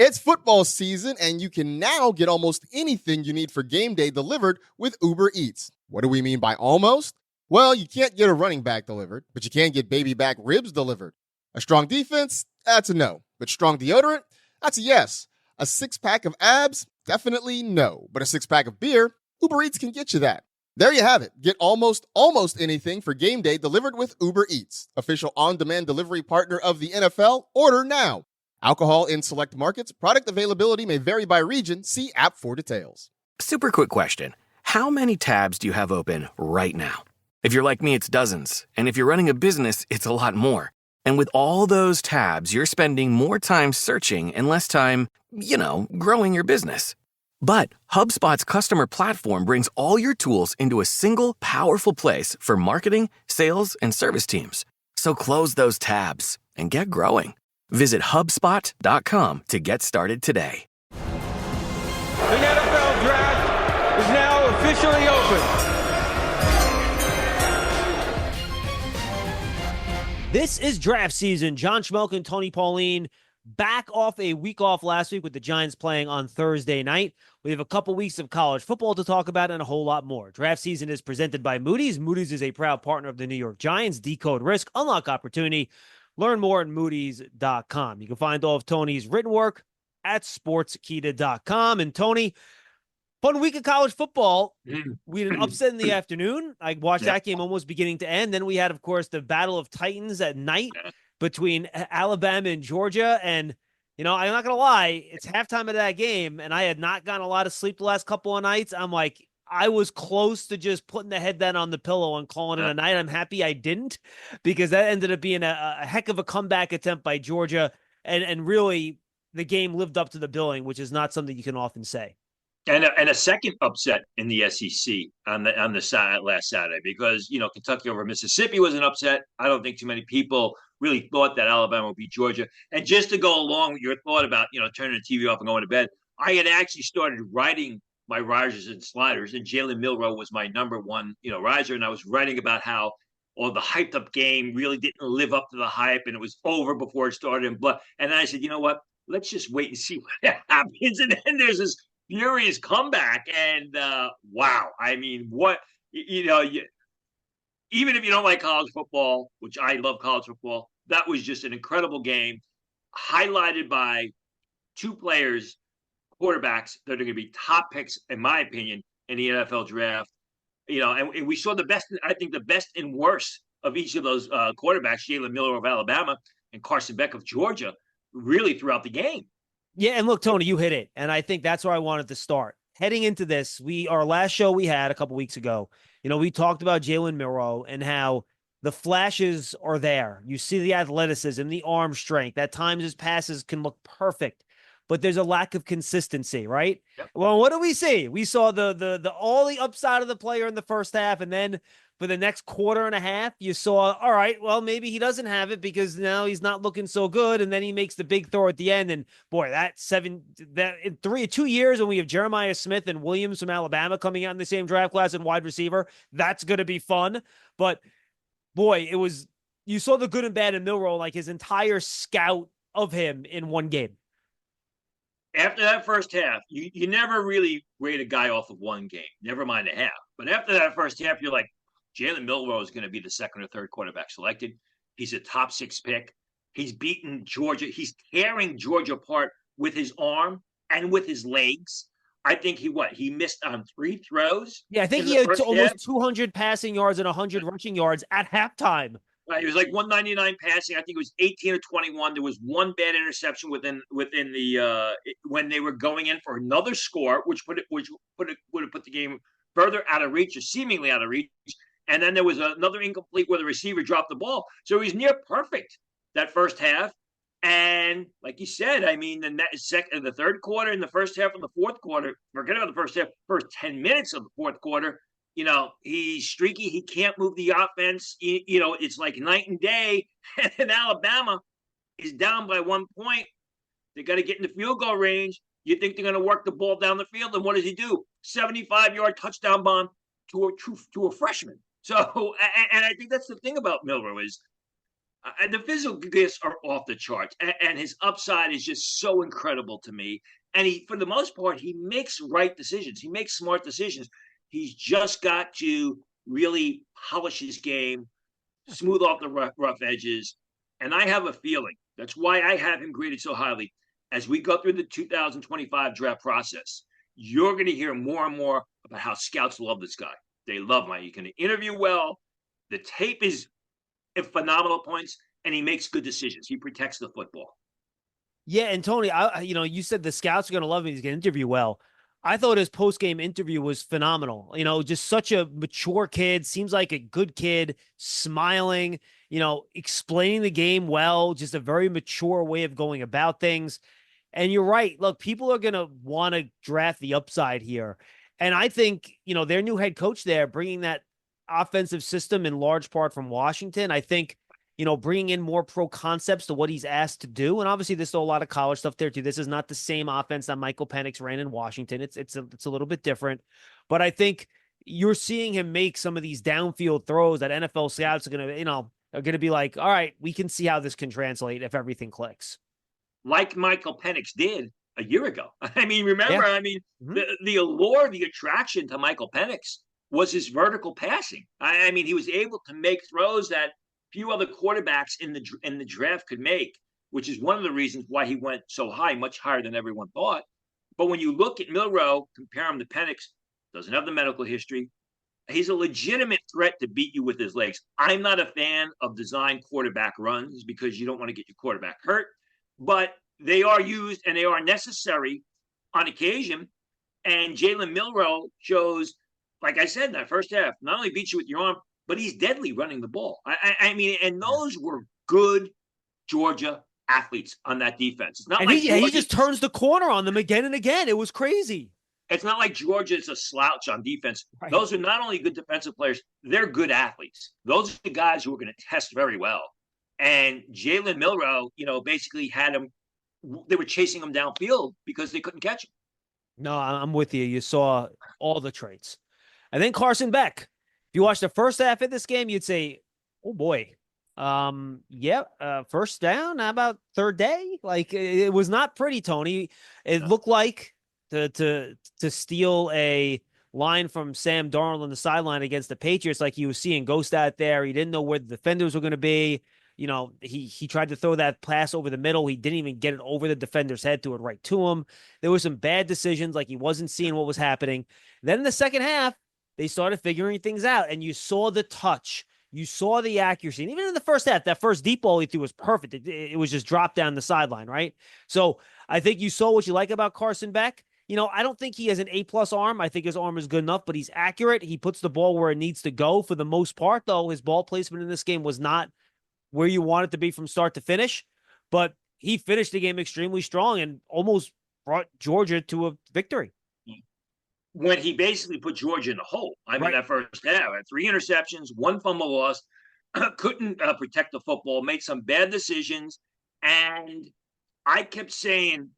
It's football season, and you can now get almost anything you need for game day delivered with Uber Eats. What do we mean by almost? Well, you can't get a running back delivered, but you can get baby back ribs delivered. A strong defense? That's a no. But strong deodorant? That's a yes. A six-pack of abs? Definitely no. But a six-pack of beer? Uber Eats can get you that. There you have it. Get almost anything for game day delivered with Uber Eats, official on-demand delivery partner of the NFL. Order now. Alcohol in select markets. Product availability may vary by region. See app for details. Super quick question. How many tabs do you have open right now? If you're like me, it's dozens. And if you're running a business, it's a lot more. And with all those tabs, you're spending more time searching and less time, growing your business. But HubSpot's customer platform brings all your tools into a single, powerful place for marketing, sales, and service teams. So close those tabs and get growing. Visit HubSpot.com to get started today. The NFL Draft is now officially open. This is draft season. John Schmeelk and Tony Pauline back off a week off last week with the Giants playing on Thursday night. We have a couple weeks of college football to talk about and a whole lot more. Draft season is presented by Moody's. Moody's is a proud partner of the New York Giants. Decode risk, unlock opportunity. Learn more at Moody's.com. You can find all of Tony's written work at Sportskeeda.com. And Tony, fun week of college football. We had an upset in the afternoon. I watched that game almost beginning to end. Then we had, of course, the Battle of Titans at night between Alabama and Georgia. And, I'm not going to lie, it's halftime of that game, and I had not gotten a lot of sleep the last couple of nights. I'm like, I was close to just putting the head down on the pillow and calling it a night. I'm happy I didn't, because that ended up being a heck of a comeback attempt by Georgia. And really, the game lived up to the billing, which is not something you can often say. And a second upset in the SEC on the last Saturday, because Kentucky over Mississippi was an upset. I don't think too many people really thought that Alabama would beat Georgia. And just to go along with your thought about turning the TV off and going to bed, I had actually started writing my risers and sliders, and Jalen Milroe was my number one riser, and I was writing about how the hyped up game really didn't live up to the hype, and it was over before it started. And then I said, you know what? Let's just wait and see what happens. And then there's this furious comeback, and wow, I mean, even if you don't like college football, which I love college football, that was just an incredible game, highlighted by two players, quarterbacks that are going to be top picks, in my opinion, in the NFL draft. And we saw the best and worst of each of those quarterbacks, Jalen Milroe of Alabama and Carson Beck of Georgia, really throughout the game. Yeah, and look, Tony, you hit it, and I think that's where I wanted to start. Heading into this, our last show we had a couple weeks ago, we talked about Jalen Milroe and how the flashes are there. You see the athleticism, the arm strength. At times his passes can look perfect, but there's a lack of consistency, right? Yep. Well, what do we see? We saw the all the upside of the player in the first half, and then for the next quarter and a half, you saw, all right, well, maybe he doesn't have it because now he's not looking so good, and then he makes the big throw at the end, and boy, in 2 years when we have Jeremiah Smith and Williams from Alabama coming out in the same draft class and wide receiver, that's going to be fun. But boy, you saw the good and bad in Milroe, like his entire scout of him in one game. After that first half, you never really rate a guy off of one game, never mind a half. But after that first half, you're like, Jalen Milroe is going to be the second or third quarterback selected. He's a top 6 pick. He's beaten Georgia. He's tearing Georgia apart with his arm and with his legs. I think he missed on 3 throws. Yeah, I think he had almost 200 passing yards and 100 rushing yards at halftime. Right, it was like 199 passing. I think it was 18 or 21. There was one bad interception within the when they were going in for another score, which would have put the game further out of reach, or seemingly out of reach. And then there was another incomplete where the receiver dropped the ball. So he was near perfect that first half. And like you said, I mean, the third quarter and the first half of the fourth quarter, forget about the first half, first 10 minutes of the fourth quarter, he's streaky. He can't move the offense. It's like night and day. And Alabama is down by 1 point. They got to get in the field goal range. You think they're going to work the ball down the field. And what does he do? 75-yard touchdown bomb to a freshman. So, and I think that's the thing about Milroe is The physical gifts are off the charts, and his upside is just so incredible to me. And he, for the most part, he makes right decisions. He makes smart decisions. He's just got to really polish his game, smooth off the rough edges. And I have a feeling that's why I have him graded so highly. As we go through the 2025 draft process, you're going to hear more and more about how scouts love this guy. They love him. He can interview well. The tape is at phenomenal points, and he makes good decisions. He protects the football. Yeah, and Tony, you said the scouts are going to love him. He's going to interview well. I thought his post-game interview was phenomenal. Just such a mature kid, seems like a good kid, smiling, explaining the game well, just a very mature way of going about things. And you're right. Look, people are going to want to draft the upside here. And I think, their new head coach there, bringing that offensive system in large part from Washington, I think, bringing in more pro concepts to what he's asked to do. And obviously there's still a lot of college stuff there too. This is not the same offense that Michael Penix ran in Washington. It's a little bit different, but I think you're seeing him make some of these downfield throws that NFL scouts are going to be like, all right, we can see how this can translate if everything clicks. Like Michael Penix did a year ago. I mean, remember, Mm-hmm. the allure, the attraction to Michael Penix was his vertical passing. I mean, he was able to make throws that few other quarterbacks in the draft could make, which is one of the reasons why he went so high, much higher than everyone thought. But when you look at Milroe, compare him to Penix, doesn't have the medical history. He's a legitimate threat to beat you with his legs. I'm not a fan of design quarterback runs because you don't want to get your quarterback hurt, but they are used and they are necessary on occasion. And Jalen Milroe shows, like I said, in that first half, not only beats you with your arm, but he's deadly running the ball. I mean, and those were good Georgia athletes on that defense. It's not and like he just turns the corner on them again and again. It was crazy. It's not like Georgia is a slouch on defense. Right. Those are not only good defensive players, they're good athletes. Those are the guys who are going to test very well. And Jalen Milroe, basically had him. They were chasing him downfield because they couldn't catch him. No, I'm with you. You saw all the traits. And then Carson Beck. If you watch the first half of this game, you'd say, oh boy. First down, how about third day? Like, it was not pretty, Tony. It looked like to steal a line from Sam Darnold on the sideline against the Patriots, like he was seeing ghost out there. He didn't know where the defenders were going to be. He tried to throw that pass over the middle. He didn't even get it over the defender's head to it right to him. There were some bad decisions, like he wasn't seeing what was happening. Then in the second half, they started figuring things out, and you saw the touch. You saw the accuracy. And even in the first half, that first deep ball he threw was perfect. It was just dropped down the sideline, right? So I think you saw what you like about Carson Beck. I don't think he has an A-plus arm. I think his arm is good enough, but he's accurate. He puts the ball where it needs to go. For the most part, though, his ball placement in this game was not where you want it to be from start to finish. But he finished the game extremely strong and almost brought Georgia to a victory. When he basically put Georgia in the hole. That first half, 3 interceptions, 1 fumble loss, couldn't protect the football, made some bad decisions. And I kept saying,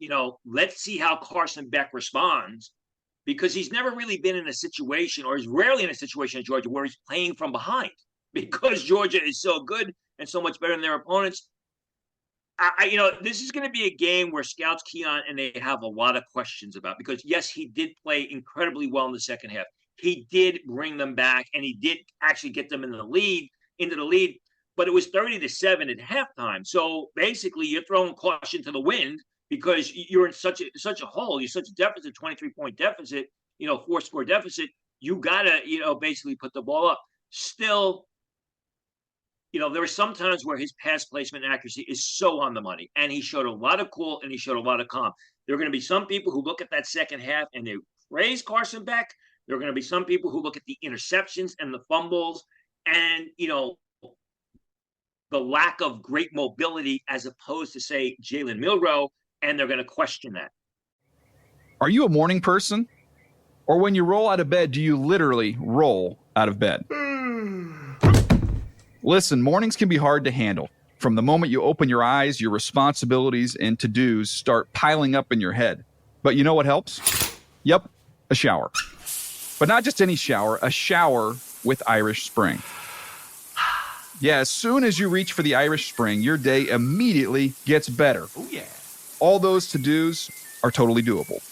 let's see how Carson Beck responds, because he's never really been in a situation, or he's rarely in a situation in Georgia where he's playing from behind, because Georgia is so good and so much better than their opponents. This is going to be a game where scouts key on and they have a lot of questions about, because yes, he did play incredibly well in the second half. He did bring them back, and he did actually get them into the lead, but it was 30-7 at halftime. So basically you're throwing caution to the wind because you're in such a hole. You're such a deficit, 23-point deficit, 4-score deficit. You got to, basically put the ball up. Still, there were some times where his pass placement accuracy is so on the money, and he showed a lot of cool and he showed a lot of calm. There are going to be some people who look at that second half and they praise Carson Beck. There are going to be some people who look at the interceptions and the fumbles and, the lack of great mobility as opposed to, say, Jalen Milroe, and they're going to question that. Are you a morning person? Or when you roll out of bed, do you literally roll out of bed? Listen, mornings can be hard to handle. From the moment you open your eyes, your responsibilities and to-dos start piling up in your head. But you know what helps? Yep, a shower. But not just any shower, a shower with Irish Spring. Yeah, as soon as you reach for the Irish Spring, your day immediately gets better. Oh, yeah. All those to-dos are totally doable.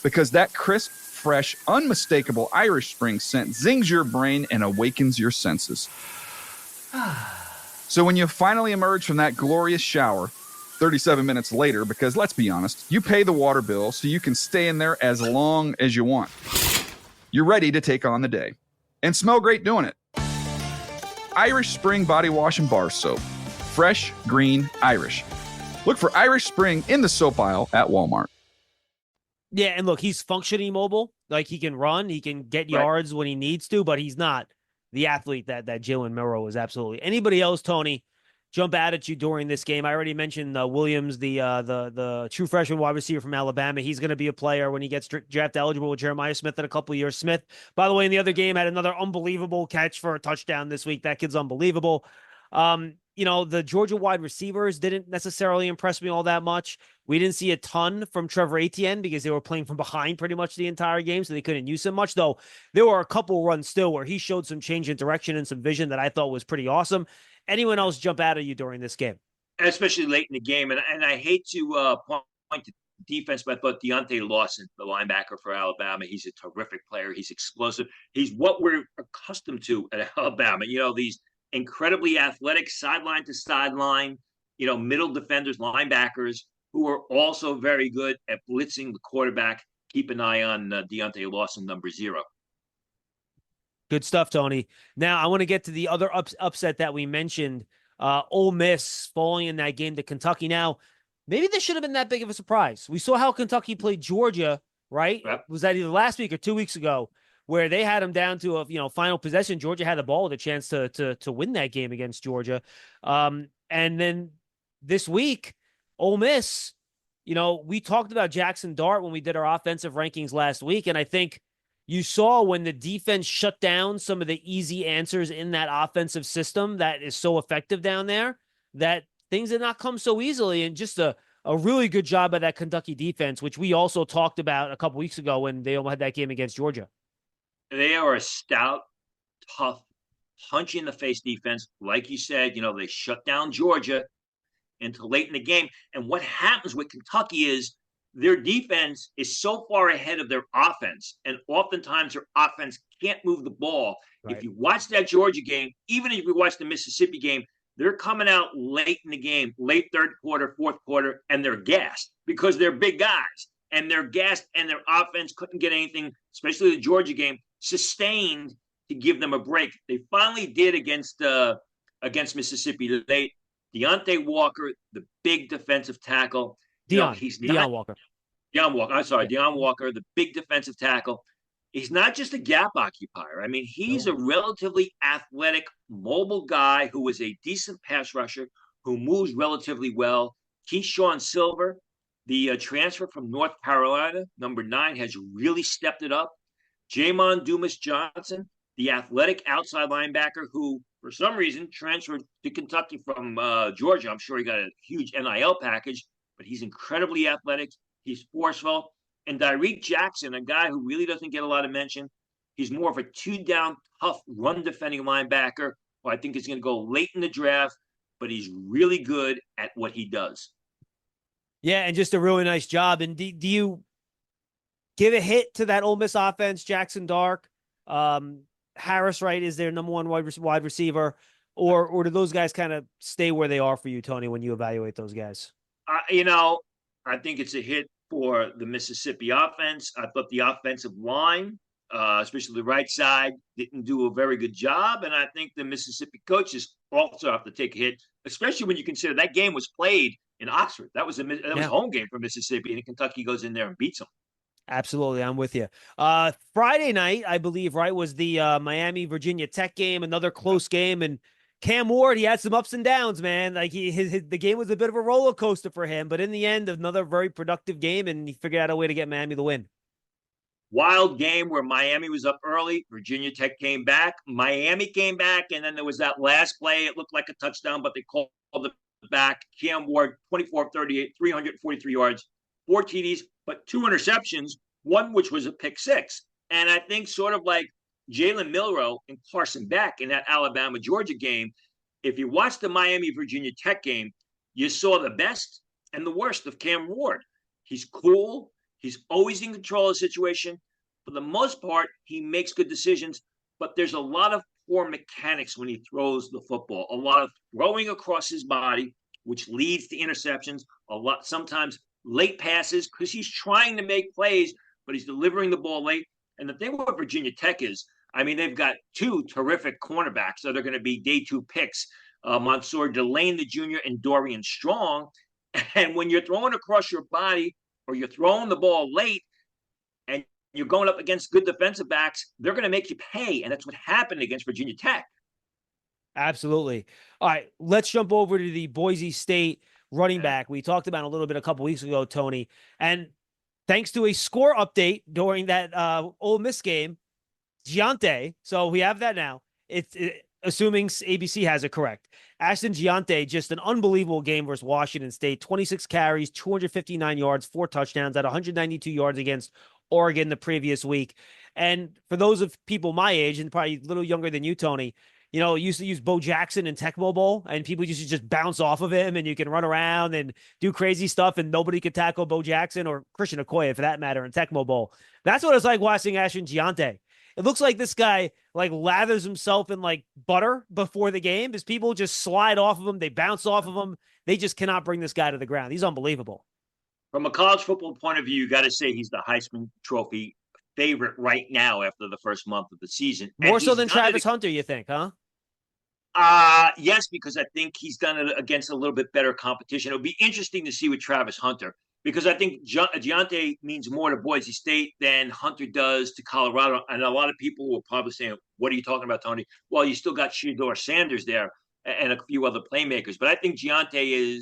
Because that crisp, fresh, unmistakable Irish Spring scent zings your brain and awakens your senses. So when you finally emerge from that glorious shower, 37 minutes later, because let's be honest, you pay the water bill so you can stay in there as long as you want. You're ready to take on the day. And smell great doing it. Irish Spring Body Wash and Bar Soap. Fresh, green, Irish. Look for Irish Spring in the soap aisle at Walmart. Yeah, and look, he's functioning mobile. Like, he can run, he can get yards when he needs to, but he's not the athlete that Jalen Milroe is. Absolutely. Anybody else, Tony, jump out at you during this game? I already mentioned Williams, the true freshman wide receiver from Alabama. He's going to be a player when he gets draft eligible with Jeremiah Smith in a couple of years. Smith, by the way, in the other game, had another unbelievable catch for a touchdown this week. That kid's unbelievable. The Georgia wide receivers didn't necessarily impress me all that much. We didn't see a ton from Trevor Etienne because they were playing from behind pretty much the entire game, so they couldn't use him much, though there were a couple runs still where he showed some change in direction and some vision that I thought was pretty awesome. Anyone else jump out at you during this game? Especially late in the game. And I hate to point to defense, but I thought Deontay Lawson, the linebacker for Alabama, he's a terrific player. He's explosive. He's what we're accustomed to at Alabama. These incredibly athletic sideline to sideline, middle defenders, linebackers, who are also very good at blitzing the quarterback. Keep an eye on Deontay Lawson, number 0. Good stuff, Tony. Now, I want to get to the other upset that we mentioned, Ole Miss falling in that game to Kentucky. Now, maybe this should have been that big of a surprise. We saw how Kentucky played Georgia, right? Yep. Was that either last week or 2 weeks ago, where they had them down to a final possession. Georgia had the ball with a chance to win that game against Georgia. And then this week, Ole Miss, we talked about Jackson Dart when we did our offensive rankings last week, and I think you saw when the defense shut down some of the easy answers in that offensive system that is so effective down there, that things did not come so easily. And just a really good job by that Kentucky defense, which we also talked about a couple weeks ago when they had that game against Georgia. They are a stout, tough, punch-in-the-face defense. Like you said, they shut down Georgia until late in the game. And what happens with Kentucky is their defense is so far ahead of their offense, and oftentimes their offense can't move the ball. Right. If you watch that Georgia game, even if you watch the Mississippi game, they're coming out late in the game, late third quarter, fourth quarter, and they're gassed because they're big guys. And they're gassed, and their offense couldn't get anything, especially the Georgia game, sustained to give them a break. They finally did against Mississippi late. Deontay Walker, the big defensive tackle. Deion Walker. Deion Walker, the big defensive tackle. He's not just a gap occupier. I mean, he's a relatively athletic, mobile guy who is a decent pass rusher, who moves relatively well. Keyshawn Silver, the transfer from North Carolina, number 9, has really stepped it up. Jamon Dumas-Johnson, the athletic outside linebacker who, for some reason, transferred to Kentucky from Georgia. I'm sure he got a huge NIL package, but he's incredibly athletic. He's forceful. And Tyreek Jackson, a guy who really doesn't get a lot of mention. He's more of a 2-down, tough, run-defending linebacker who I think is going to go late in the draft, but he's really good at what he does. Yeah, and just a really nice job. And do you give a hit to that Ole Miss offense? Jackson Dart, Harris, right, is their number 1 wide receiver, or do those guys kind of stay where they are for you, Tony, when you evaluate those guys? I think it's a hit for the Mississippi offense. I thought the offensive line, especially the right side, didn't do a very good job, and I think the Mississippi coaches also have to take a hit, especially when you consider that game was played in Oxford. That was a home game for Mississippi, and Kentucky goes in there and beats them. Absolutely, I'm with you. Friday night, I believe, right, was the Miami-Virginia Tech game, another close game, and Cam Ward, he had some ups and downs, man. Like the game was a bit of a roller coaster for him, but in the end, another very productive game, and he figured out a way to get Miami the win. Wild game where Miami was up early. Virginia Tech came back. Miami came back, and then there was that last play. It looked like a touchdown, but they called it back. Cam Ward, 24-38, 343 yards, 4 TDs, but 2 interceptions, one which was a pick 6. And I think sort of like Jalen Milroe and Carson Beck in that Alabama-Georgia game, if you watched the Miami Virginia Tech game, you saw the best and the worst of Cam Ward. He's cool. He's always in control of the situation. For the most part, he makes good decisions, but there's a lot of poor mechanics when he throws the football. A lot of throwing across his body, which leads to interceptions. A lot, sometimes late passes, because he's trying to make plays, but he's delivering the ball late. And the thing with Virginia Tech is, I mean, they've got two terrific cornerbacks that are going to be day two picks, Mansour Delane, the junior, and Dorian Strong. And when you're throwing across your body or you're throwing the ball late and you're going up against good defensive backs, they're going to make you pay. And that's what happened against Virginia Tech. Absolutely. All right, let's jump over to the Boise State running back. We talked about a little bit a couple weeks ago, Tony. And thanks to a score update during that Ole Miss game, Giante, so we have that now. Assuming ABC has it correct. Ashton Giante, just an unbelievable game versus Washington State. 26 carries, 259 yards, 4 touchdowns at 192 yards against Oregon the previous week. And for those of people my age and probably a little younger than you, Tony, you know, used to use Bo Jackson in Tecmo Bowl, and people used to just bounce off of him, and you can run around and do crazy stuff, and nobody could tackle Bo Jackson or Christian Okoye, for that matter, in Tecmo Bowl. That's what it's like watching Ashton Giante. It looks like this guy like lathers himself in like butter before the game. His people just slide off of him. They bounce off of him. They just cannot bring this guy to the ground. He's unbelievable. From a college football point of view, you got to say he's the Heisman Trophy favorite right now after the first month of the season. More so than Travis Hunter, you think, huh? Yes, because I think he's done it against a little bit better competition. It'll be interesting to see with Travis Hunter, because I think Giante means more to Boise State than Hunter does to Colorado. And a lot of people will probably say, what are you talking about, Tony? Well, you still got Shedeur Sanders there and a few other playmakers. But I think Giante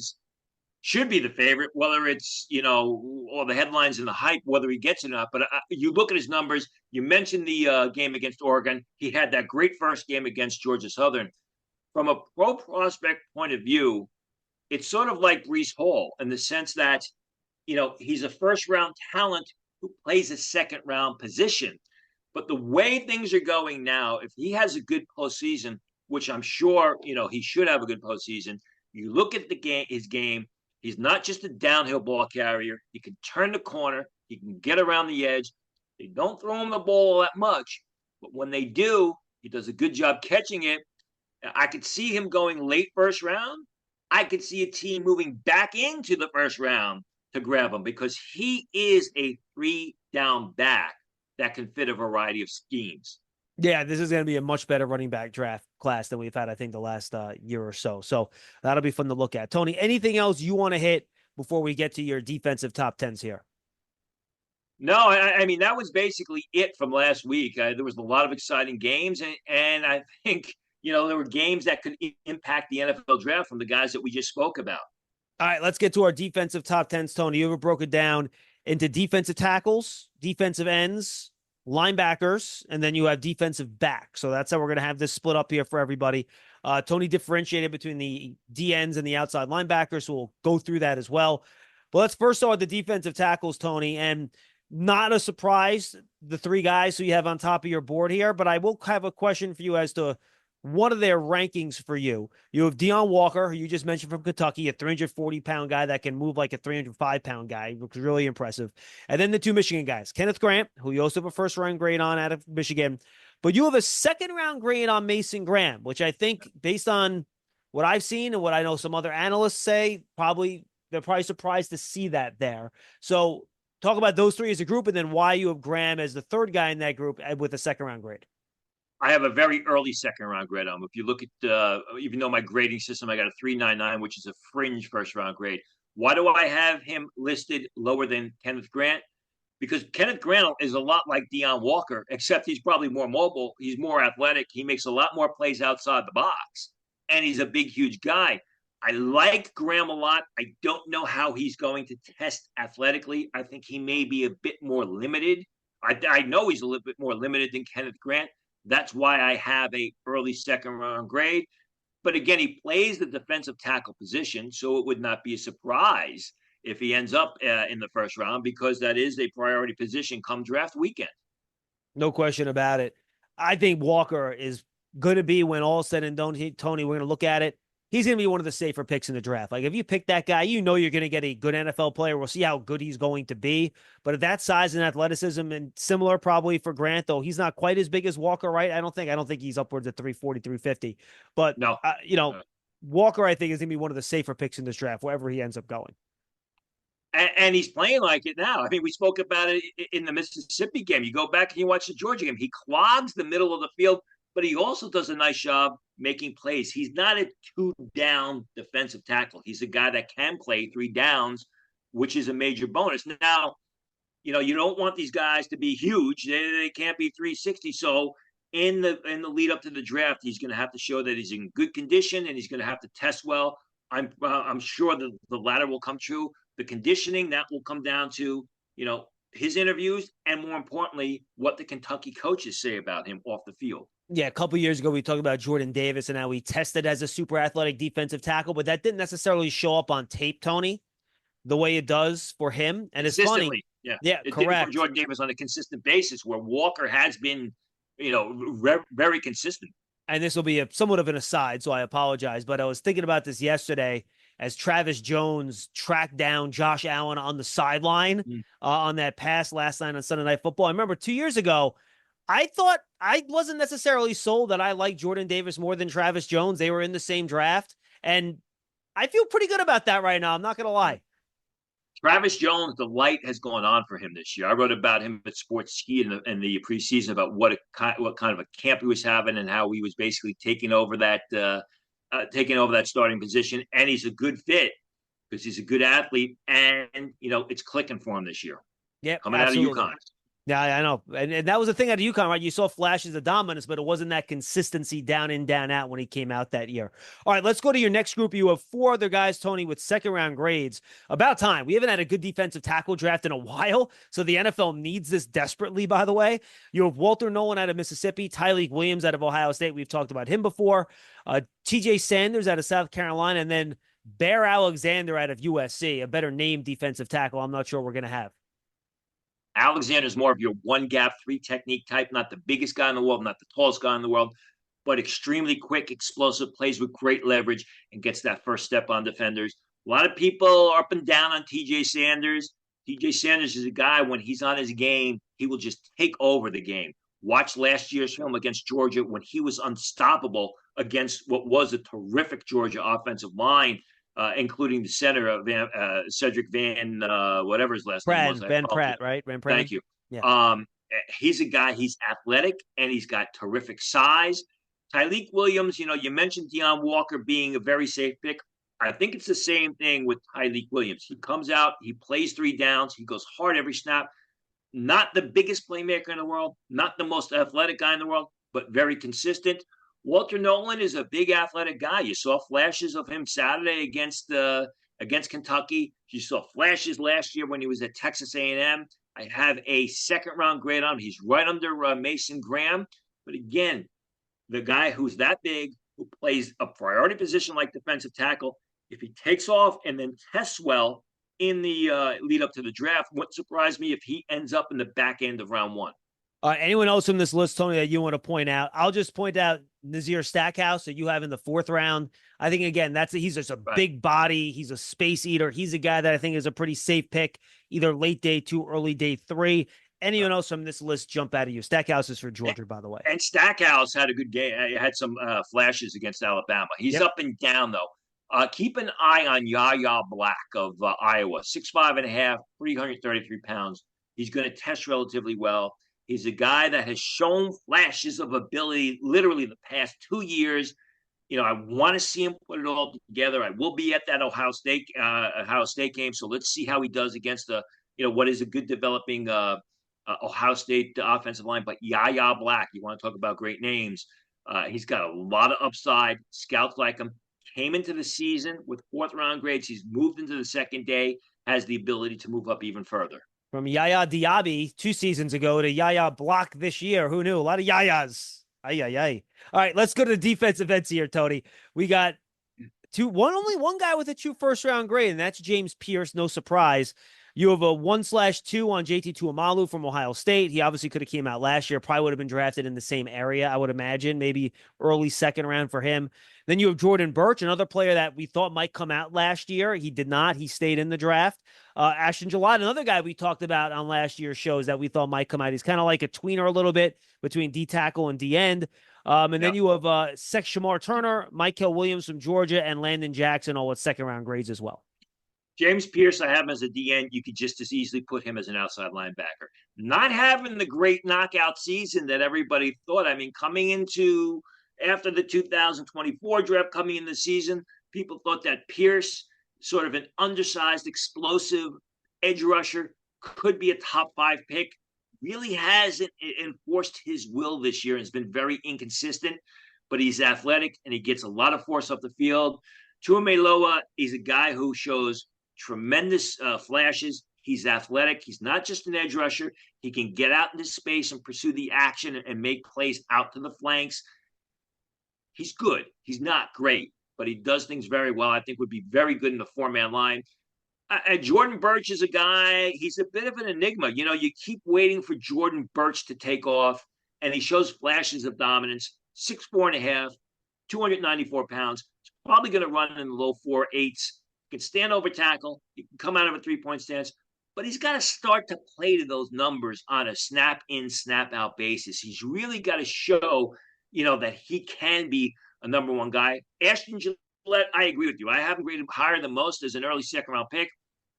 should be the favorite, whether it's, you know, all the headlines and the hype, whether he gets it or not. But you look at his numbers. You mentioned the game against Oregon. He had that great first game against Georgia Southern. From a pro prospect point of view, it's sort of like Breece Hall in the sense that, you know, he's a first round talent who plays a second round position. But the way things are going now, if he has a good postseason, which I'm sure, you know, he should have a good postseason, you look at his game, he's not just a downhill ball carrier. He can turn the corner. He can get around the edge. They don't throw him the ball that much, but when they do, he does a good job catching it. I could see him going late first round. I could see a team moving back into the first round to grab him because he is a 3-down back that can fit a variety of schemes. Yeah, this is going to be a much better running back draft class than we've had, I think, the last year or so. So that'll be fun to look at. Tony, anything else you want to hit before we get to your defensive top 10s here? No, I mean, that was basically it from last week. There was a lot of exciting games, and I think, you know, there were games that could impact the NFL draft from the guys that we just spoke about. All right, let's get to our defensive top 10s, Tony. You ever broke it down into defensive tackles, defensive ends, linebackers, and then you have defensive back. So that's how we're going to have this split up here for everybody. Tony differentiated between the DNs and the outside linebackers, so we'll go through that as well. But let's first start with the defensive tackles, Tony, and not a surprise, the 3 guys who you have on top of your board here, but I will have a question for you as to one of their rankings for you. You have Deion Walker, who you just mentioned from Kentucky, a 340-pound guy that can move like a 305-pound guy, which is really impressive. And then the 2 Michigan guys, Kenneth Grant, who you also have a first-round grade on out of Michigan, but you have a second-round grade on Mason Graham, which I think, based on what I've seen and what I know some other analysts say, they're probably surprised to see that there. So talk about those 3 as a group, and then why you have Graham as the 3rd guy in that group with a second-round grade. I have a very early second round grade on him. If you look at, even though my grading system, I got a 3.99, which is a fringe first round grade. Why do I have him listed lower than Kenneth Grant? Because Kenneth Grant is a lot like Deion Walker, except he's probably more mobile. He's more athletic. He makes a lot more plays outside the box, and he's a big, huge guy. I like Graham a lot. I don't know how he's going to test athletically. I think he may be a bit more limited. I know he's a little bit more limited than Kenneth Grant. That's why I have a early second round grade. But again, he plays the defensive tackle position, so it would not be a surprise if he ends up in the first round, because that is a priority position come draft weekend. No question about it. I think Walker is going to be, when all said and done, Tony, we're going to look at it, he's going to be one of the safer picks in the draft. Like, if you pick that guy, you know you're going to get a good NFL player. We'll see how good he's going to be. But at that size and athleticism, and similar probably for Grant, though he's not quite as big as Walker, right? I don't think he's upwards of 340, 350. But, No. Walker, I think, is going to be one of the safer picks in this draft, wherever he ends up going. And he's playing like it now. I mean, we spoke about it in the Mississippi game. You go back and you watch the Georgia game. He clogs the middle of the field, but he also does a nice job making plays. He's not a two-down defensive tackle. He's a guy that can play 3 downs, which is a major bonus. Now, you don't want these guys to be huge. They can't be 360. So in the lead up to the draft, he's going to have to show that he's in good condition, and he's going to have to test well. I'm sure the latter will come true. The conditioning, that will come down to, his interviews, and more importantly, what the Kentucky coaches say about him off the field. Yeah, a couple years ago, we talked about Jordan Davis and how he tested as a super athletic defensive tackle, but that didn't necessarily show up on tape, Tony, the way it does for him. And it's funny. Yeah, it correct. Did for Jordan Davis on a consistent basis, where Walker has been, very consistent. And this will be somewhat of an aside, so I apologize, but I was thinking about this yesterday as Travis Jones tracked down Josh Allen on the sideline on that pass last night on Sunday Night Football. I remember 2 years ago, I thought I wasn't necessarily sold that I liked Jordan Davis more than Travis Jones. They were in the same draft, and I feel pretty good about that right now. I'm not going to lie. Travis Jones, the light has gone on for him this year. I wrote about him at Sports Ski in the preseason about what kind of a camp he was having and how he was basically taking over that starting position. And he's a good fit because he's a good athlete, and it's clicking for him this year. Yeah, coming absolutely. out of UConn. Yeah, I know. And that was the thing out of UConn, right? You saw flashes of dominance, but it wasn't that consistency down in, down out when he came out that year. All right, let's go to your next group. You have 4 other guys, Tony, with second-round grades. About time. We haven't had a good defensive tackle draft in a while, so the NFL needs this desperately, by the way. You have Walter Nolan out of Mississippi, Tyleik Williams out of Ohio State. We've talked about him before. TJ Sanders out of South Carolina, and then Bear Alexander out of USC, a better named defensive tackle I'm not sure we're going to have. Alexander's more of your 1-gap 3 technique type, not the biggest guy in the world, not the tallest guy in the world, but extremely quick, explosive, plays with great leverage, and gets that first step on defenders. A lot of people are up and down on TJ Sanders. TJ Sanders is a guy, when he's on his game, he will just take over the game. Watch last year's film against Georgia when he was unstoppable against what was a terrific Georgia offensive line, including the center of Cedric Van, whatever his last name was. Van Pratt, right? Van Pratt. Thank you. Yeah. He's a guy, he's athletic, and he's got terrific size. Tyleik Williams, you mentioned Deion Walker being a very safe pick. I think it's the same thing with Tyleik Williams. He comes out, he plays 3 downs, he goes hard every snap. Not the biggest playmaker in the world, not the most athletic guy in the world, but very consistent. Walter Nolan is a big athletic guy. You saw flashes of him Saturday against Kentucky. You saw flashes last year when he was at Texas A&M. I have a second-round grade on him. He's right under Mason Graham. But again, the guy who's that big, who plays a priority position like defensive tackle, if he takes off and then tests well in the lead up to the draft, wouldn't surprise me if he ends up in the back end of round 1. Anyone else from this list, Tony, that you want to point out? I'll just point out Nazir Stackhouse that you have in the 4th round. I think, again, he's just a big body. He's a space eater. He's a guy that I think is a pretty safe pick, either late day 2, early day 3. Anyone else from this list jump out of you? Stackhouse is for Georgia, by the way. And Stackhouse had a good game. Had some flashes against Alabama. He's up and down, though. Keep an eye on Yahya Black of Iowa, 6'5.5", 333 pounds. He's going to test relatively well. He's a guy that has shown flashes of ability literally the past 2 years. I want to see him put it all together. I will be at that Ohio State game, so let's see how he does against what is a good developing Ohio State offensive line. But Yahya Black, you want to talk about great names. He's got a lot of upside. Scouts like him. Came into the season with 4th-round grades. He's moved into the second day, has the ability to move up even further. From Yaya Diaby 2 seasons ago to Yaya Block this year. Who knew? A lot of Yayas. Ay. All right, let's go to the defensive ends here, Tony. We got only one guy with a true 1st-round grade, and that's James Pierce. No surprise. You have a 1/2 on JT Tuamalu from Ohio State. He obviously could have came out last year. Probably would have been drafted in the same area, I would imagine. Maybe early second round for him. Then you have Jordan Birch, another player that we thought might come out last year. He did not. He stayed in the draft. Ashton Gillott, another guy we talked about on last year's shows that we thought might come out. He's kind of like a tweener a little bit between D tackle and D end. Then you have Shamar Turner, Michael Williams from Georgia, and Landon Jackson, all with second round grades as well. James Pierce, I have him as a DN. You could just as easily put him as an outside linebacker. Not having the great knockout season that everybody thought. I mean, coming into after the 2024 draft, coming in the season, people thought that Pierce, sort of an undersized, explosive edge rusher, could be a top 5 pick. Really hasn't enforced his will this year and has been very inconsistent, but he's athletic and he gets a lot of force up the field. Tuamaloa is a guy who shows tremendous flashes. He's athletic. He's not just an edge rusher. He can get out into space and pursue the action and make plays out to the flanks. He's good. He's not great, but he does things very well. I think would be very good in the 4-man line. Jordan Birch is a guy, he's a bit of an enigma. You know, you keep waiting for Jordan Birch to take off, and he shows flashes of dominance. 6'4.5", 294 pounds. He's probably going to run in the low 4.8s. He can stand over tackle. He can come out of a 3-point stance. But he's got to start to play to those numbers on a snap-in, snap-out basis. He's really got to show, that he can be a number 1 guy. Ashton Gillett, I agree with you. I have him graded higher than most as an early second-round pick.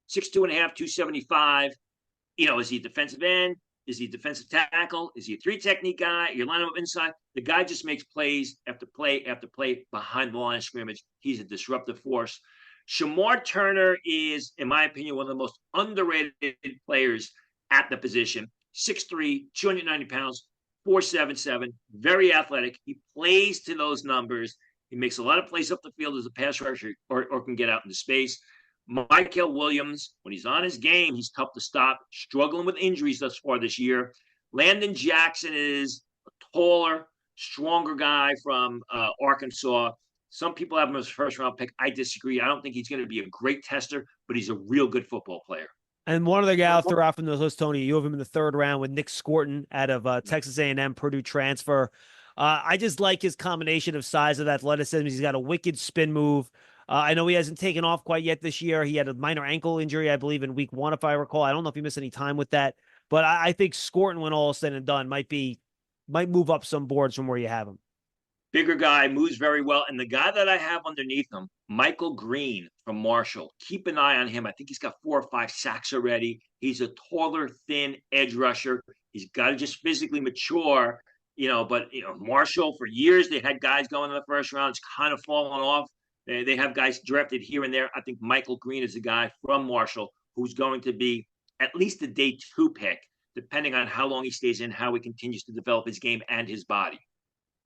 6'2.5", 275. Is he a defensive end? Is he a defensive tackle? Is he a 3 technique guy? You line him up inside. The guy just makes plays after play after play behind the line of scrimmage. He's a disruptive force. Shamar Turner is, in my opinion, one of the most underrated players at the position. 6'3", 290 pounds, 4'7", very athletic. He plays to those numbers. He makes a lot of plays up the field as a pass rusher or can get out into space. Michael Williams, when he's on his game, he's tough to stop, struggling with injuries thus far this year. Landon Jackson is a taller, stronger guy from Arkansas. Some people have him as a first-round pick. I disagree. I don't think he's going to be a great tester, but he's a real good football player. And one other guy I'll throw out from the list, Tony, you have him in the 3rd round with Nick Scorton out of Texas A&M, Purdue transfer. I just like his combination of size and athleticism. He's got a wicked spin move. I know he hasn't taken off quite yet this year. He had a minor ankle injury, I believe, in week 1, if I recall. I don't know if he missed any time with that, but I think Scorton, when all is said and done, might move up some boards from where you have him. Bigger guy, moves very well. And the guy that I have underneath him, Michael Green from Marshall. Keep an eye on him. I think he's got 4 or 5 sacks already. He's a taller, thin edge rusher. He's got to just physically mature, but Marshall, for years, they had guys going in the 1st round. It's kind of fallen off. They have guys drafted here and there. I think Michael Green is a guy from Marshall who's going to be at least a day 2 pick, depending on how long he stays in, how he continues to develop his game and his body.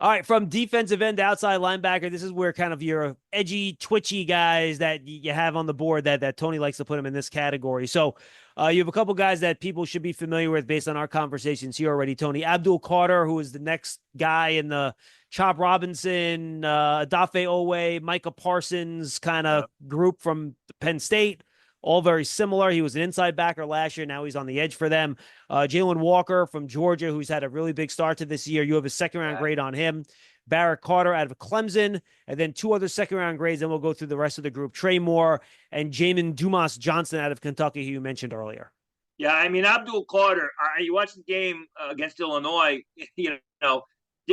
All right, from defensive end to outside linebacker, this is where kind of your edgy, twitchy guys that you have on the board that Tony likes to put them in this category. So you have a couple guys that people should be familiar with based on our conversations here already, Tony. Abdul Carter, who is the next guy in the Chop Robinson, Dafe Owe, Micah Parsons kind of group from Penn State. All very similar. He was an inside backer last year. Now he's on the edge for them. Jalen Walker from Georgia, who's had a really big start to this year. You have a 2nd-round grade on him. Barrett Carter out of Clemson, and then 2 other 2nd-round grades. Then we'll go through the rest of the group. Trey Moore and Jamin Dumas Johnson out of Kentucky, who you mentioned earlier. Yeah, I mean, Abdul Carter, you watched the game against Illinois, didn't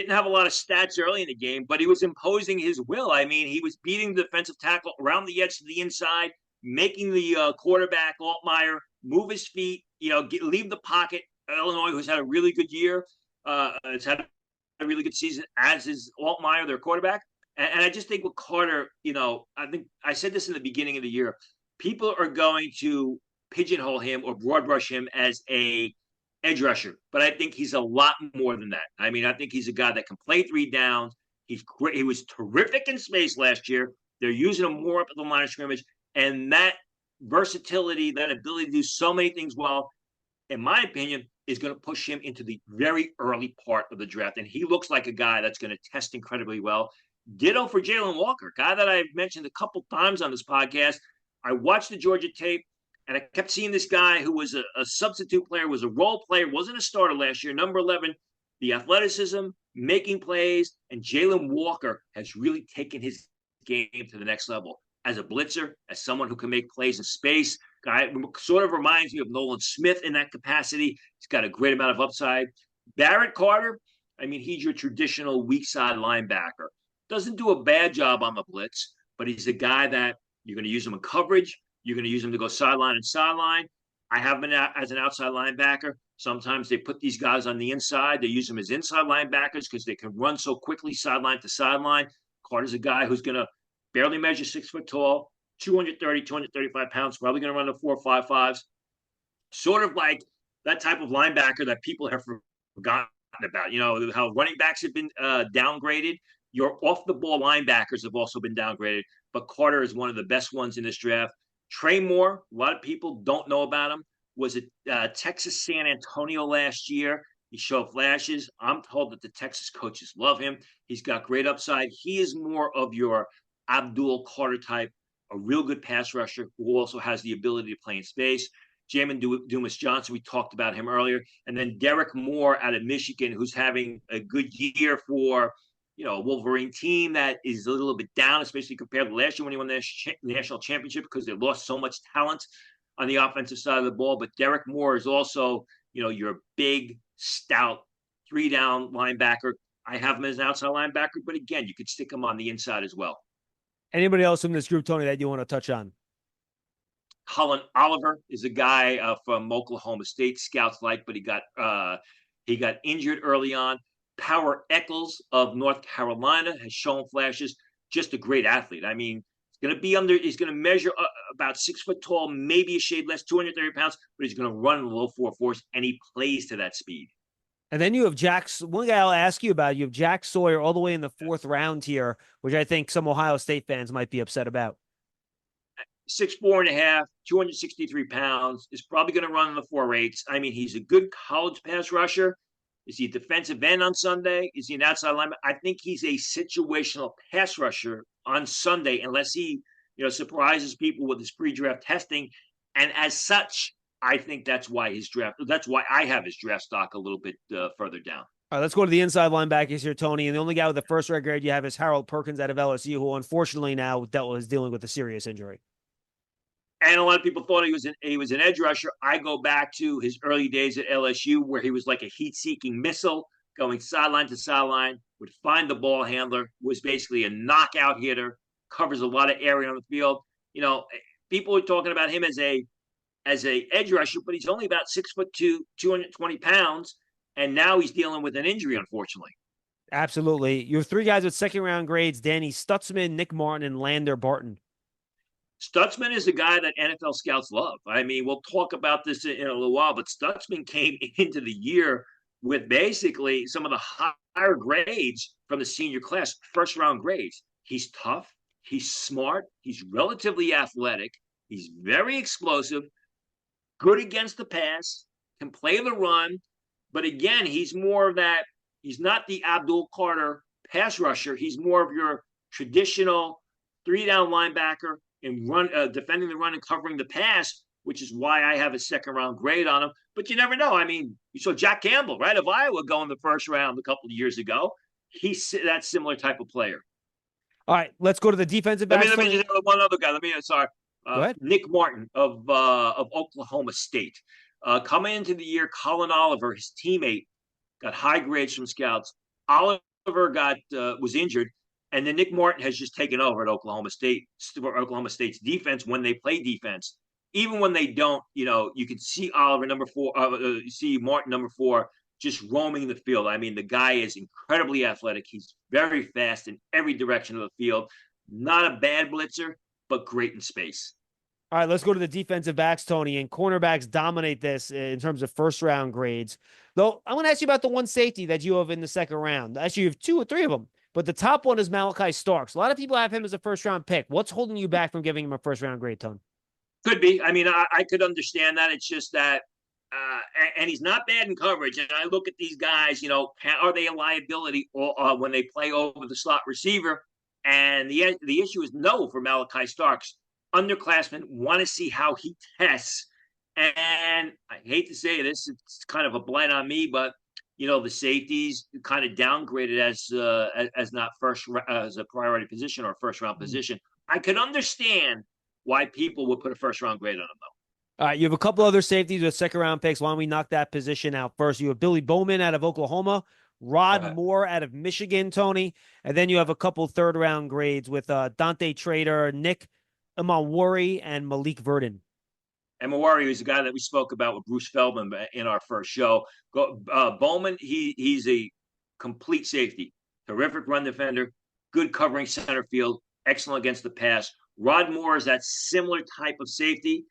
have a lot of stats early in the game, but he was imposing his will. I mean, he was beating the defensive tackle around the edge to the inside, making the quarterback, Altmaier, move his feet, leave the pocket. Illinois, who's had a really good year, has had a really good season, as is Altmaier, their quarterback. And I just think with Carter, I think I said this in the beginning of the year, people are going to pigeonhole him or broad brush him as a edge rusher. But I think he's a lot more than that. I mean, I think he's a guy that can play 3 downs. He's great. He was terrific in space last year. They're using him more up at the line of scrimmage. And that versatility, that ability to do so many things well, in my opinion, is going to push him into the very early part of the draft. And he looks like a guy that's going to test incredibly well. Ditto for Jalen Walker, guy that I've mentioned a couple times on this podcast. I watched the Georgia tape. And I kept seeing this guy who was a substitute player, was a role player, wasn't a starter last year, number 11, the athleticism, making plays, and Jalen Walker has really taken his game to the next level. As a blitzer, as someone who can make plays in space, guy sort of reminds me of Nolan Smith in that capacity. He's got a great amount of upside. Barrett Carter, I mean, he's your traditional weak side linebacker. Doesn't do a bad job on the blitz, but he's a guy that you're going to use him in coverage. You're going to use him to go sideline and sideline. I have him as an outside linebacker. Sometimes they put these guys on the inside. They use them as inside linebackers because they can run so quickly sideline to sideline. Carter's a guy who's going to barely measure 6 foot tall, 230, 235 pounds, probably going to run the 4.55s. Sort of like that type of linebacker that people have forgotten about. You know, how running backs have been downgraded. Your off-the-ball linebackers have also been downgraded, but Carter is one of the best ones in this draft. Trey Moore, a lot of people don't know about him, was at Texas San Antonio last year. He showed flashes. I'm told that the Texas coaches love him. He's got great upside. He is more of your Abdul Carter type, a real good pass rusher who also has the ability to play in space. Jamin Dumas Johnson, we talked about him earlier. And then Derek Moore out of Michigan, who's having a good year for, you know, a Wolverine team that is a little bit down, especially compared to last year when he won the national championship because they lost so much talent on the offensive side of the ball. But Derek Moore is also, you know, your big, stout, 3-down linebacker. I have him as an outside linebacker, but again, you could stick him on the inside as well. Anybody else in this group, Tony, that you want to touch on? Cullen Oliver is a guy from Oklahoma State, scouts like, but he got injured early on. Power Eccles of North Carolina has shown flashes. Just a great athlete. I mean, he's going to measure about 6 foot tall, maybe a shade less, 230 pounds, but he's going to run in the low 4.4s, and he plays to that speed. And then you have one guy I'll ask you about. You have Jack Sawyer all the way in the 4th round here, which I think some Ohio State fans might be upset about. 6'4.5", 263 pounds, is probably going to run in the 4.8s. I mean, he's a good college pass rusher. Is he a defensive end on Sunday? Is he an outside lineman? I think he's a situational pass rusher on Sunday, unless he, you know, surprises people with his pre-draft testing. And as such, I think that's why I have his draft stock a little bit further down. All right, let's go to the inside linebackers here, Tony. And the only guy with the first round grade you have is Harold Perkins out of LSU, who unfortunately now dealing with a serious injury. And a lot of people thought he was an edge rusher. I go back to his early days at LSU where he was like a heat-seeking missile, going sideline to sideline, would find the ball handler, was basically a knockout hitter, covers a lot of area on the field. You know, people are talking about him as a edge rusher, but he's only about 6'2", 220 pounds, and now he's dealing with an injury, unfortunately. Absolutely. You have 3 guys with second-round grades: Danny Stutzman, Nick Martin, and Lander Barton. Stutzman is a guy that NFL scouts love. I mean, we'll talk about this in a little while, but Stutzman came into the year with basically some of the higher grades from the senior class, first-round grades. He's tough. He's smart. He's relatively athletic. He's very explosive, good against the pass, can play the run. But again, he's more of that. He's not the Abdul Carter pass rusher. He's more of your traditional 3-down linebacker and defending the run and covering the pass, which is why I have a second-round grade on him. But you never know. I mean, you saw Jack Campbell, right, of Iowa go in the first round a couple of years ago. He's that similar type of player. All right, let's go to the defensive back. Let me just have one other guy. Go ahead. Nick Martin of Oklahoma State. Coming into the year, Cullen Oliver, his teammate, got high grades from scouts. Oliver was injured. And then Nick Martin has just taken over at Oklahoma State's defense when they play defense. Even when they don't, you know, you can see Oliver see Martin number 4 just roaming the field. I mean, the guy is incredibly athletic. He's very fast in every direction of the field. Not a bad blitzer, but great in space. All right, let's go to the defensive backs, Tony. And cornerbacks dominate this in terms of first-round grades. Though, I'm going to ask you about the one safety that you have in the second round. Actually, you have 2 or 3 of them. But the top one is Malachi Starks. A lot of people have him as a first-round pick. What's holding you back from giving him a first-round grade, Tony? Could be. I mean, I could understand that. It's just that, and he's not bad in coverage. And I look at these guys, you know, are they a liability or when they play over the slot receiver? And the issue is no for Malachi Starks. underclassmen want to see how he tests. And I hate to say this, it's kind of a blight on me, but the safeties kind of downgraded as not first as a priority position or first round position. I could understand why people would put a first round grade on him though. All right, you have a couple other safeties with second round picks. Why don't we knock that position out first? You have Billy Bowman out of Oklahoma, Rod Moore out of Michigan, Tony, and then you have a couple third round grades with Dante Trader, Nick Imawari, and Malik Verdon. And Mawari is the guy that we spoke about with Bruce Feldman in our first show. Bowman, he's a complete safety, terrific run defender, good covering center field, excellent against the pass. Rod Moore is that similar type of safety,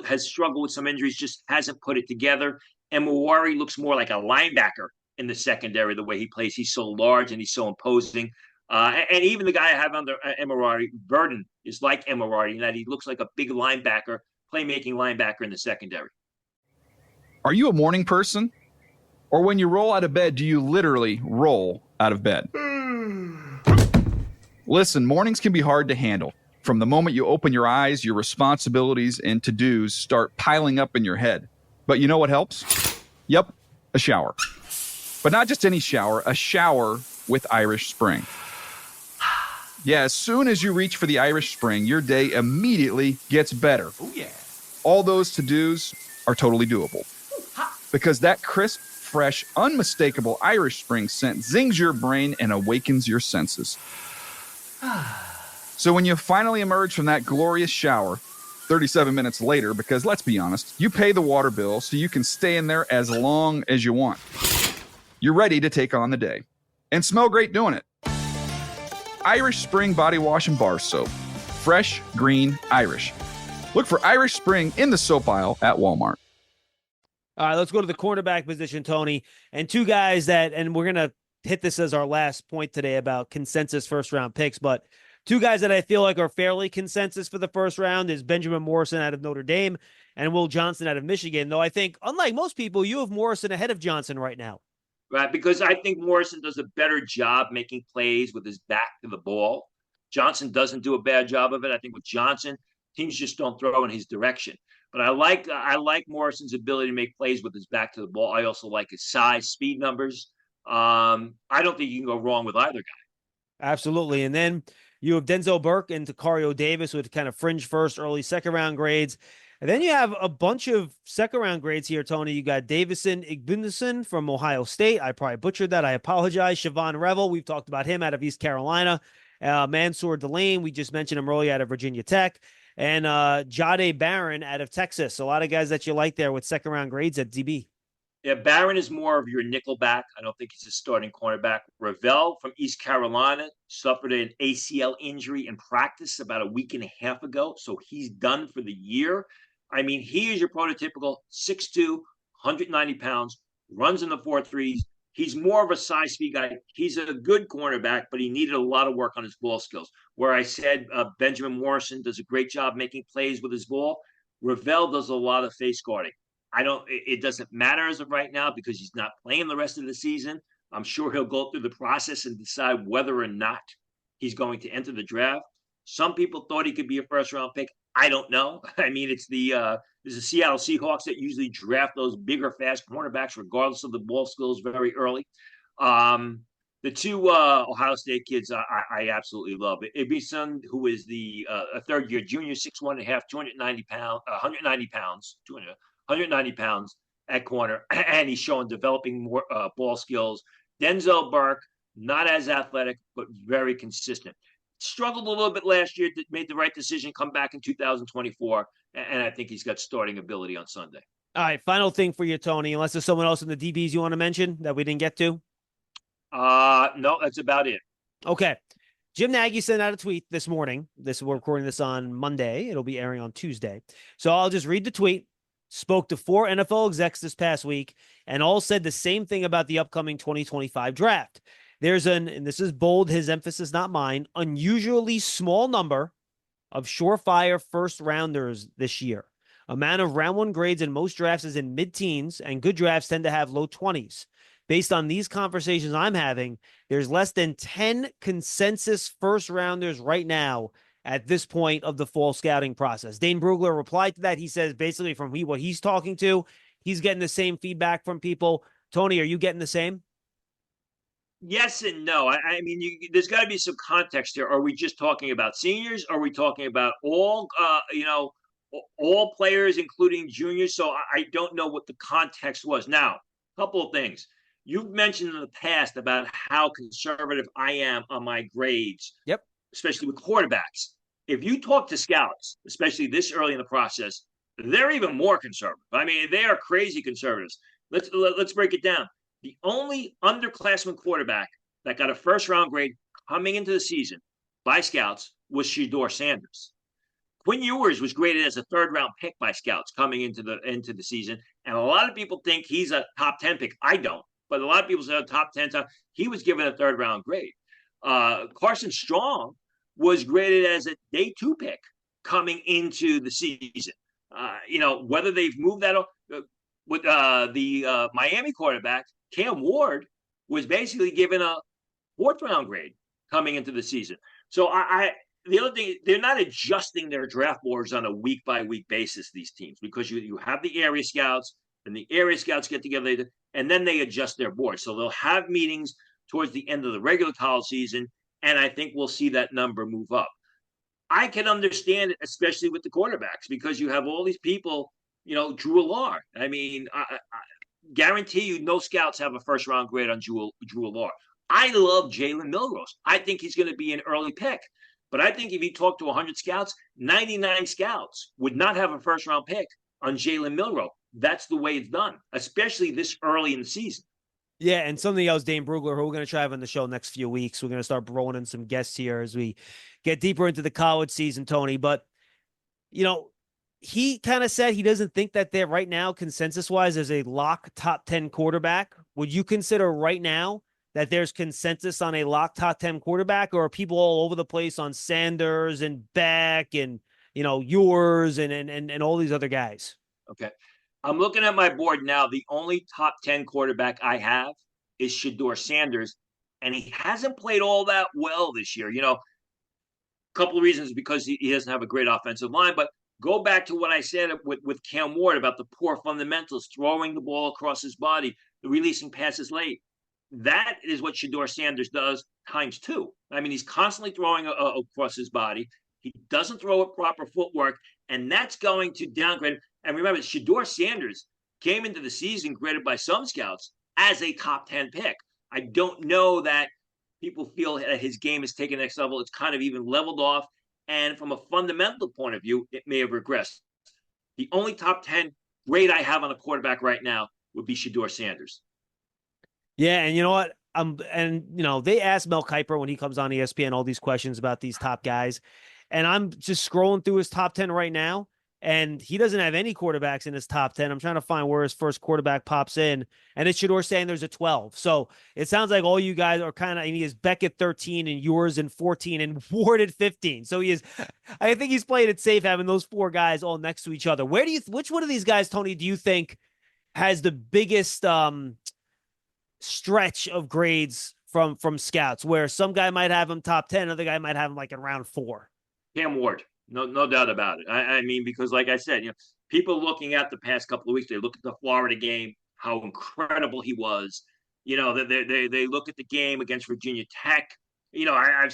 has struggled with some injuries, just hasn't put it together. And Mawari looks more like a linebacker in the secondary, the way he plays. He's so large and he's so imposing. And even the guy I have under Emirati, Verdon, is like Emirati in that he looks like a big linebacker, playmaking linebacker in the secondary. Are you a morning person? Or when you roll out of bed, do you literally roll out of bed? Listen, mornings can be hard to handle. From the moment you open your eyes, your responsibilities and to-dos start piling up in your head. But you know what helps? Yep, a shower. But not just any shower, a shower with Irish Spring. Yeah, as soon as you reach for the Irish Spring, your day immediately gets better. Oh, yeah. All those to-dos are totally doable. Because that crisp, fresh, unmistakable Irish Spring scent zings your brain and awakens your senses. So when you finally emerge from that glorious shower, 37 minutes later, because let's be honest, you pay the water bill so you can stay in there as long as you want. You're ready to take on the day. And smell great doing it. Irish Spring Body Wash and Bar Soap. Fresh, green, Irish. Look for Irish Spring in the soap aisle at Walmart. All right, let's go to the cornerback position, Tony. And two guys that, and we're going to hit this as our last point today about consensus first-round picks, but two guys that I feel like are fairly consensus for the first round is Benjamin Morrison out of Notre Dame and Will Johnson out of Michigan, though I think, unlike most people, you have Morrison ahead of Johnson right now. Right, because I think Morrison does a better job making plays with his back to the ball. Johnson doesn't do a bad job of it. I think with Johnson, teams just don't throw in his direction. But I like Morrison's ability to make plays with his back to the ball. I also like his size, speed numbers. I don't think you can go wrong with either guy. Absolutely. And then you have Denzel Burke and Takario Davis with kind of fringe first, early second round grades. And then you have a bunch of second round grades here, Tony. You got Davison Igbinson from Ohio State. I probably butchered that. I apologize. Siobhan Revel, we've talked about him out of East Carolina. Mansour Delane, we just mentioned him earlier, out of Virginia Tech. And Jade Barron out of Texas. A lot of guys that you like there with second round grades at DB. Yeah, Barron is more of your nickel back. I don't think he's a starting cornerback. Ravel from East Carolina suffered an ACL injury in practice about a week and a half ago, so he's done for the year. I mean, he is your prototypical 6'2", 190 pounds, runs in the 4.3s. He's more of a size speed guy. He's a good cornerback, but he needed a lot of work on his ball skills. Where I said Benjamin Morrison does a great job making plays with his ball, Ravel does a lot of face guarding. It doesn't matter as of right now because he's not playing the rest of the season. I'm sure he'll go through the process and decide whether or not he's going to enter the draft. Some people thought he could be a first round pick. I don't know. I mean, there's the Seattle Seahawks that usually draft those bigger, fast cornerbacks, regardless of the ball skills, very early. The two Ohio State kids I absolutely love. Ibison, who is a third-year junior, 6'1.5", 290 pounds at corner, and he's showing developing more ball skills. Denzel Burke, not as athletic, but very consistent. Struggled a little bit last year, made the right decision, come back in 2024, and I think he's got starting ability on Sunday. All right, final thing for you, Tony, unless there's someone else in the DBs you want to mention that we didn't get to? No, that's about it. Okay. Jim Nagy sent out a tweet this morning. We're recording this on Monday. It'll be airing on Tuesday. So I'll just read the tweet. Spoke to 4 NFL execs this past week, and all said the same thing about the upcoming 2025 draft. There's and this is bold, his emphasis, not mine, unusually small number of surefire first rounders this year. Amount of round one grades in most drafts is in mid-teens, and good drafts tend to have low 20s. Based on these conversations I'm having, there's less than 10 consensus first rounders right now at this point of the fall scouting process. Dane Brugler replied to that. He says basically from what he's talking to, he's getting the same feedback from people. Tony, are you getting the same? Yes and no. I mean, there's got to be some context here. Are we just talking about seniors? Are we talking about all players, including juniors? So I don't know what the context was. Now, a couple of things. You've mentioned in the past about how conservative I am on my grades. Yep. Especially with quarterbacks. If you talk to scouts, especially this early in the process, they're even more conservative. I mean, they are crazy conservatives. Let's break it down. The only underclassman quarterback that got a first round grade coming into the season by scouts was Shedeur Sanders. Quinn Ewers was graded as a third round pick by scouts coming into the season, and a lot of people think he's a top 10 pick. I don't, but a lot of people say top 10. He was given a third round grade. Carson Strong was graded as a day 2 pick coming into the season. Whether they've moved that with the Miami quarterback, Cam Ward was basically given a 4th round grade coming into the season. So the other thing, they're not adjusting their draft boards on a week by week basis, these teams, because you have the area scouts and the area scouts get together and then they adjust their boards. So they'll have meetings towards the end of the regular college season, and I think we'll see that number move up. I can understand it, especially with the quarterbacks, because you have all these people, Drew Allar. I mean, I guarantee you no scouts have a first round grade on Drew Allar. I love Jalen Milrose. I think he's going to be an early pick. But I think if you talk to 100 scouts, 99 scouts would not have a first round pick on Jalen Milrose. That's the way it's done, especially this early in the season. Yeah, and something else, Dane Brugler, who we're going to try on the show next few weeks. We're going to start rolling in some guests here as we get deeper into the college season, Tony. But, he kind of said he doesn't think that they're right now, consensus-wise, as a lock top 10 quarterback. Would you consider right now that there's consensus on a lock top 10 quarterback, or are people all over the place on Sanders and Beck and, Ewers and all these other guys? Okay. I'm looking at my board now. The only top 10 quarterback I have is Shedeur Sanders, and he hasn't played all that well this year. A couple of reasons, because he doesn't have a great offensive line, but go back to what I said with Cam Ward about the poor fundamentals, throwing the ball across his body, the releasing passes late. That is what Shedeur Sanders does times 2. I mean, he's constantly throwing across his body. He doesn't throw with proper footwork, and that's going to downgrade. And remember, Shedeur Sanders came into the season graded by some scouts as a top 10 pick. I don't know that people feel that his game is taken next level. It's kind of even leveled off. And from a fundamental point of view, it may have regressed. The only top 10 grade I have on a quarterback right now would be Shedeur Sanders. Yeah, and you know what? They asked Mel Kiper when he comes on ESPN all these questions about these top guys. And I'm just scrolling through his top 10 right now, and he doesn't have any quarterbacks in his top 10. I'm trying to find where his first quarterback pops in, and it's Shedeur Sanders at 12. So it sounds like all you guys are he is Beck at 13 and yours in 14 and Ward at 15. So I think he's playing it safe having those 4 guys all next to each other. Which one of these guys, Tony, do you think has the biggest stretch of grades from scouts, where some guy might have him top 10, other guy might have him like in round 4? Cam Ward, no doubt about it. I mean, because like I said, people looking at the past couple of weeks, they look at the Florida game, how incredible he was. They look at the game against Virginia Tech. I've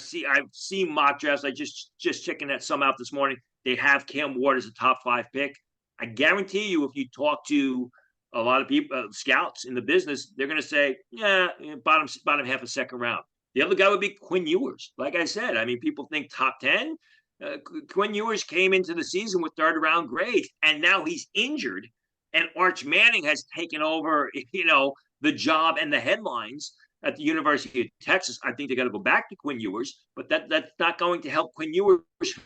seen mock drafts. I just checking that some out this morning. They have Cam Ward as a top 5 pick. I guarantee you, if you talk to a lot of people, scouts in the business, they're going to say, yeah, bottom half of second round. The other guy would be Quinn Ewers. Like I said, I mean, people think top 10. Quinn Ewers came into the season with 3rd round grades, and now he's injured, and Arch Manning has taken over, the job and the headlines at the University of Texas. I think they got to go back to Quinn Ewers, but that's not going to help Quinn Ewers,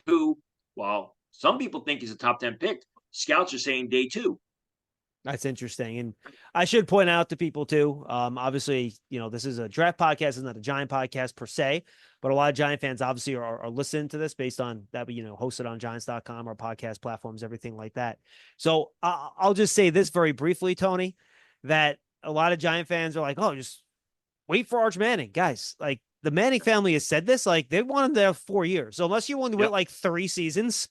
who, while some people think he's a top 10 pick, scouts are saying day 2. That's interesting. And I should point out to people too, obviously, this is a draft podcast, it's not a Giant podcast per se, but a lot of Giant fans obviously are listening to this based on that, hosted on giants.com, our podcast platforms, everything like that. So I'll just say this very briefly, Tony, that a lot of Giant fans are like, oh, just wait for Arch Manning. Guys, like, the Manning family has said this, like they want him there 4 years. So unless you want to wait like 3 seasons,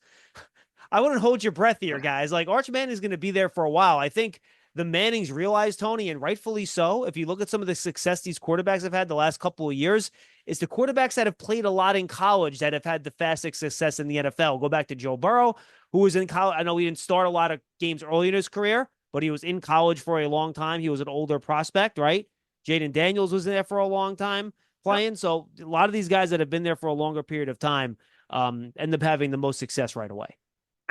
I wouldn't hold your breath here, guys. Like Arch Manning is going to be there for a while. I think the Mannings realize, Tony, and rightfully so, if you look at some of the success these quarterbacks have had the last couple of years, is the quarterbacks that have played a lot in college that have had the fastest success in the NFL. Go back to Joe Burrow, who was in college. I know he didn't start a lot of games early in his career, but he was in college for a long time. He was an older prospect, right? Jaden Daniels was in there for a long time playing. So a lot of these guys that have been there for a longer period of time end up having the most success right away.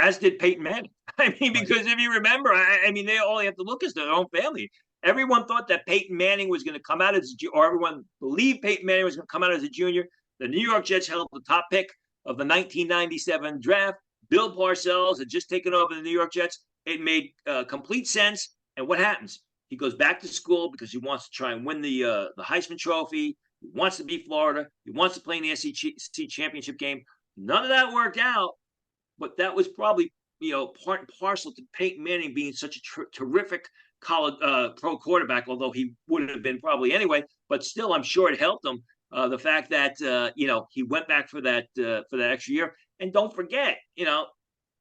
As did Peyton Manning. I mean, because if you remember, I mean, they only have to look as their own family. Everyone thought that Peyton Manning was going to come out as, or everyone believed Peyton Manning was going to come out as a junior. The New York Jets held the top pick of the 1997 draft. Bill Parcells had just taken over the New York Jets. It made complete sense. And what happens? He goes back to school because he wants to try and win the Heisman Trophy. He wants to beat Florida. He wants to play in the SEC championship game. None of that worked out. But that was probably, part and parcel to Peyton Manning being such a terrific college pro quarterback, although he wouldn't have been probably anyway. But still, I'm sure it helped him. The fact that, he went back for that extra year. And don't forget,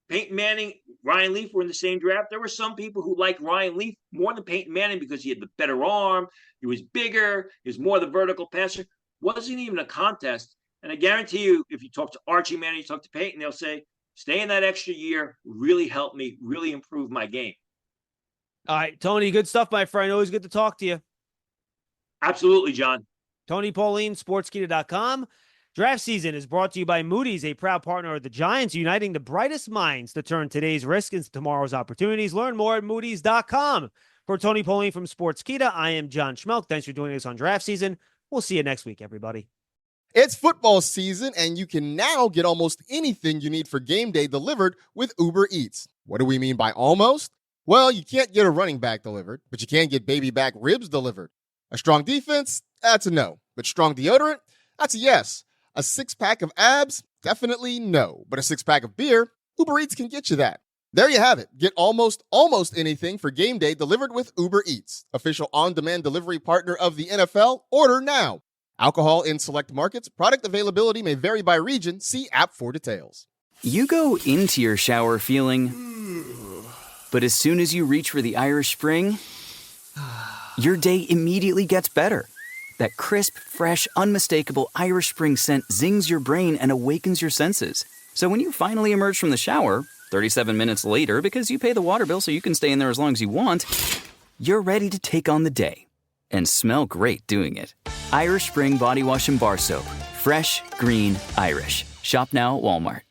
Peyton Manning, Ryan Leaf were in the same draft. There were some people who liked Ryan Leaf more than Peyton Manning because he had the better arm. He was bigger. He was more the vertical passer. Wasn't even a contest. And I guarantee you, if you talk to Archie Manning, you talk to Peyton, they'll say, staying that extra year really helped me, really improve my game. All right, Tony, good stuff, my friend. Always good to talk to you. Absolutely, John. Tony Pauline, sportskeeda.com. Draft season is brought to you by Moody's, a proud partner of the Giants, uniting the brightest minds to turn today's risk into tomorrow's opportunities. Learn more at Moody's.com. For Tony Pauline from Sportskeeda, I am John Schmeelk. Thanks for joining us on draft season. We'll see you next week, everybody. It's football season, and you can now get almost anything you need for game day delivered with Uber Eats. What do we mean by almost? Well, you can't get a running back delivered, but you can get baby back ribs delivered. A strong defense? That's a no. But strong deodorant? That's a yes. A six-pack of abs? Definitely no. But a six-pack of beer? Uber Eats can get you that. There you have it. Get almost anything for game day delivered with Uber Eats. Official on-demand delivery partner of the NFL. Order now. Alcohol in select markets. Product availability may vary by region. See app for details. You go into your shower feeling, but as soon as you reach for the Irish Spring, your day immediately gets better. That crisp, fresh, unmistakable Irish Spring scent zings your brain and awakens your senses. So when you finally emerge from the shower, 37 minutes later, because you pay the water bill so you can stay in there as long as you want, you're ready to take on the day and smell great doing it. Irish Spring Body Wash and Bar Soap. Fresh, green, Irish. Shop now at Walmart.